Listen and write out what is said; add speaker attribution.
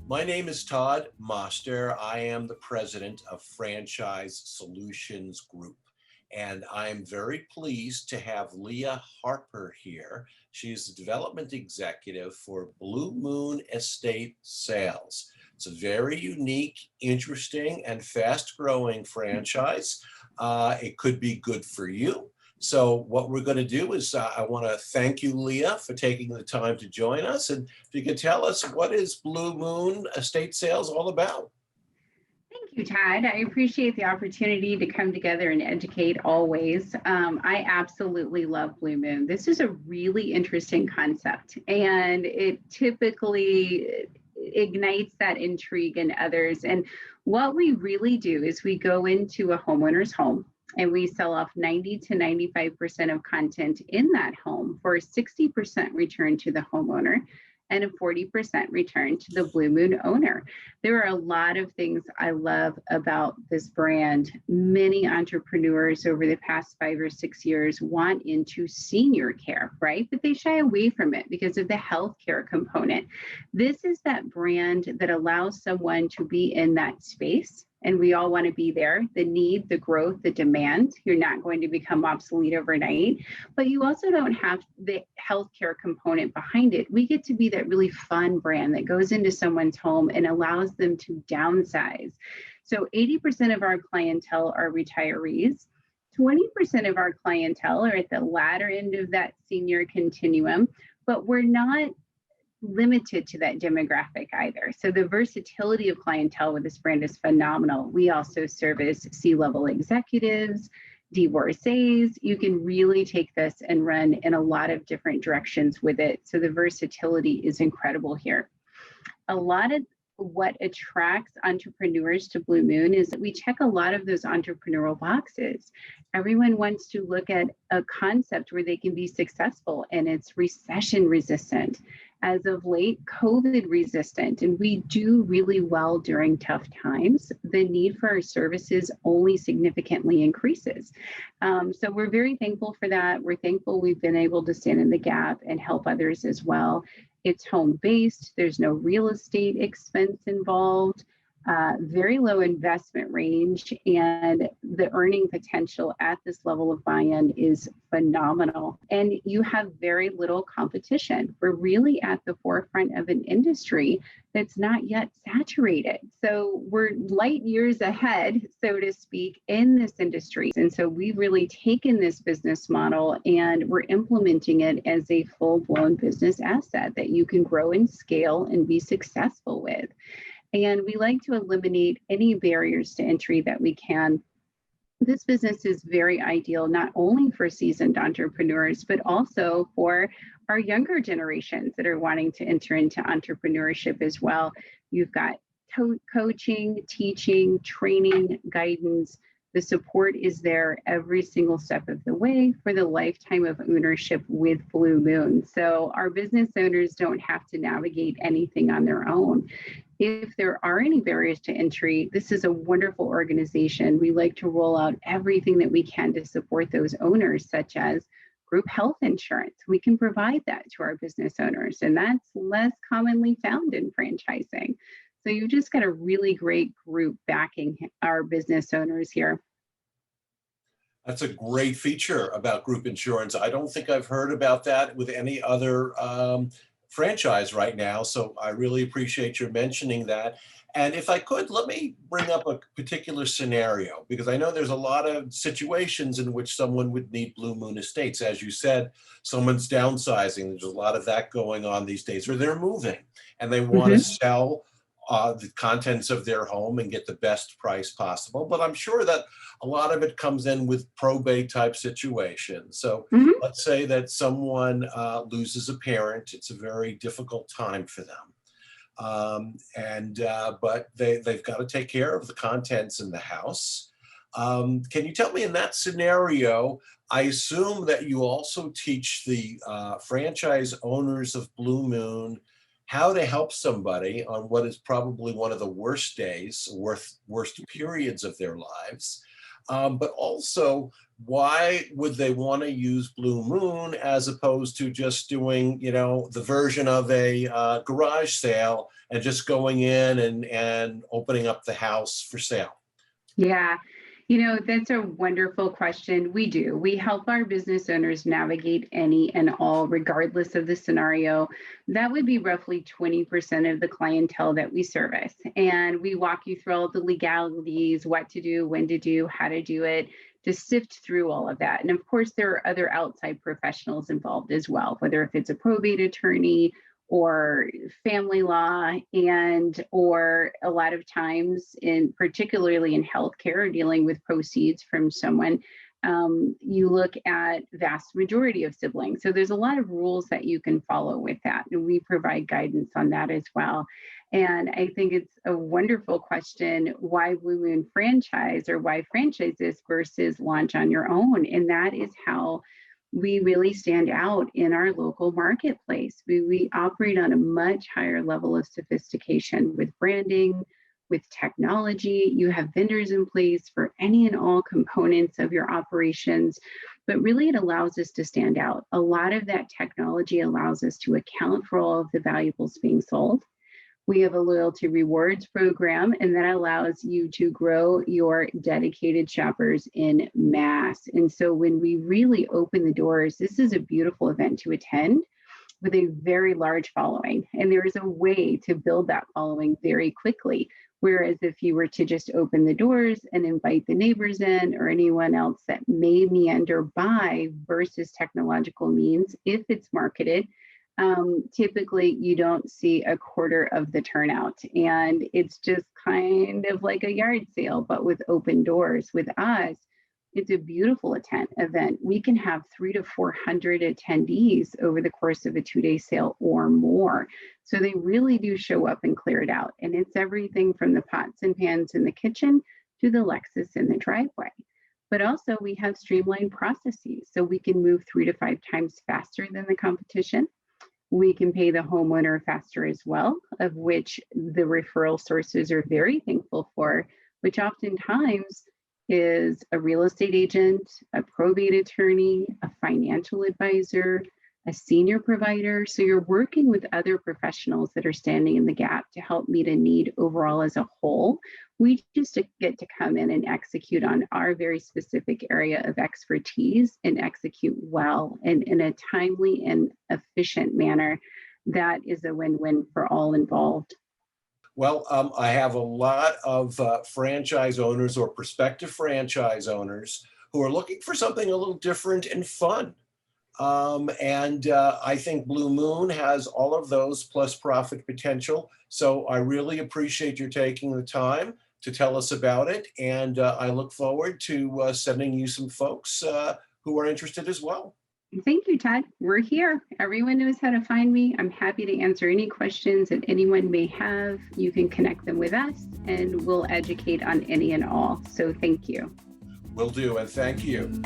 Speaker 1: My name is Todd Moster. I am the president of Franchise Solutions Group, and I'm very pleased to have Lea Harper here. She is the development executive for Blue Moon Estate Sales. It's a very unique, interesting, and fast-growing franchise. It could be good for you. So what we're going to do is I want to thank you, Lea, for taking the time to join us. And if you could tell us, what is Blue Moon Estate Sales all about?
Speaker 2: Thank you, Todd. I appreciate the opportunity to come together and educate always. I absolutely love Blue Moon. This is a really interesting concept, and it typically ignites that intrigue in others. And what we really do is we go into a homeowner's home and we sell off 90 to 95% of content in that home for a 60% return to the homeowner and a 40% return to the Blue Moon owner. There are a lot of things I love about this brand. Many entrepreneurs over the past 5 or 6 years want into senior care, right? But they shy away from it because of the healthcare component. This is that brand that allows someone to be in that space. And we all want to be there. The need, the growth, the demand. You're not going to become obsolete overnight, but you also don't have the healthcare component behind it. We get to be that really fun brand that goes into someone's home and allows them to downsize. So 80% of our clientele are retirees. 20% of our clientele are at the latter end of that senior continuum, but we're not limited to that demographic either. So the versatility of clientele with this brand is phenomenal. We also service C-level executives, divorcees. You can really take this and run in a lot of different directions with it. So the versatility is incredible here. A lot of what attracts entrepreneurs to Blue Moon is that we check a lot of those entrepreneurial boxes. Everyone wants to look at a concept where they can be successful, and it's recession resistant. As of late, COVID resistant, and we do really well during tough times. The need for our services only significantly increases. So we're very thankful for that. We're thankful we've been able to stand in the gap and help others as well. It's home-based. There's no real estate expense involved. Very low investment range, and the earning potential at this level of buy-in is phenomenal. And you have very little competition. We're really at the forefront of an industry that's not yet saturated. So we're light years ahead, so to speak, in this industry. And so we've really taken this business model and we're implementing it as a full-blown business asset that you can grow and scale and be successful with. And we like to eliminate any barriers to entry that we can. This business is very ideal, not only for seasoned entrepreneurs, but also for our younger generations that are wanting to enter into entrepreneurship as well. You've got coaching, teaching, training, guidance. The support is there every single step of the way for the lifetime of ownership with Blue Moon. So our business owners don't have to navigate anything on their own. If there are any barriers to entry, this is a wonderful organization. We like to roll out everything that we can to support those owners, such as group health insurance. We can provide that to our business owners, and that's less commonly found in franchising. So you've just got a really great group backing our business owners here.
Speaker 1: That's a great feature about group insurance. I don't think I've heard about that with any other franchise right now. So I really appreciate your mentioning that. And if I could, let me bring up a particular scenario, because I know there's a lot of situations in which someone would need Blue Moon Estates. As you said, someone's downsizing. There's a lot of that going on these days, or they're moving and they want to sell the contents of their home and get the best price possible. But I'm sure that a lot of it comes in with probate type situations. So let's say that someone loses a parent. It's a very difficult time for them. But they've got to take care of the contents in the house. Can you tell me, in that scenario, I assume that you also teach the franchise owners of Blue Moon how to help somebody on what is probably one of the worst days, worst periods of their lives. But also, why would they want to use Blue Moon as opposed to just doing, the version of a garage sale and just going in and opening up the house for sale?
Speaker 2: Yeah, that's a wonderful question. We do. We help our business owners navigate any and all, regardless of the scenario. That would be roughly 20% of the clientele that we service. And we walk you through all the legalities, what to do, when to do, how to do it, to sift through all of that. And of course, there are other outside professionals involved as well, whether if it's a probate attorney or family law, and or a lot of times in particularly in healthcare dealing with proceeds from someone, you look at vast majority of siblings. So there's a lot of rules that you can follow with that, and we provide guidance on that as well. And I think it's a wonderful question, why Blue Moon franchise, or why franchise this versus launch on your own. And that is how we really stand out in our local marketplace. We operate on a much higher level of sophistication with branding, with technology. You have vendors in place for any and all components of your operations, but really it allows us to stand out. A lot of that technology allows us to account for all of the valuables being sold. We have a loyalty rewards program, and that allows you to grow your dedicated shoppers in mass. And so when we really open the doors, this is a beautiful event to attend with a very large following. And there is a way to build that following very quickly. Whereas if you were to just open the doors and invite the neighbors in or anyone else that may meander by versus technological means, if it's marketed, typically you don't see a quarter of the turnout, and it's just kind of like a yard sale, but with open doors. With us, it's a beautiful event. We can have 300 to 400 attendees over the course of a 2-day sale or more. So they really do show up and clear it out. And it's everything from the pots and pans in the kitchen to the Lexus in the driveway. But also we have streamlined processes, so we can move 3 to 5 times faster than the competition. We can pay the homeowner faster as well, of which the referral sources are very thankful for, which oftentimes is a real estate agent, a probate attorney, a financial advisor, a senior provider. So you're working with other professionals that are standing in the gap to help meet a need overall as a whole. We just get to come in and execute on our very specific area of expertise and execute well and in a timely and efficient manner. That is a win-win for all involved.
Speaker 1: Well, I have a lot of franchise owners or prospective franchise owners who are looking for something a little different and fun. I think Blue Moon has all of those plus profit potential. So I really appreciate your taking the time to tell us about it. And I look forward to sending you some folks who are interested as well.
Speaker 2: Thank you, Todd. We're here. Everyone knows how to find me. I'm happy to answer any questions that anyone may have. You can connect them with us, and we'll educate on any and all. So thank you.
Speaker 1: Will do, and thank you.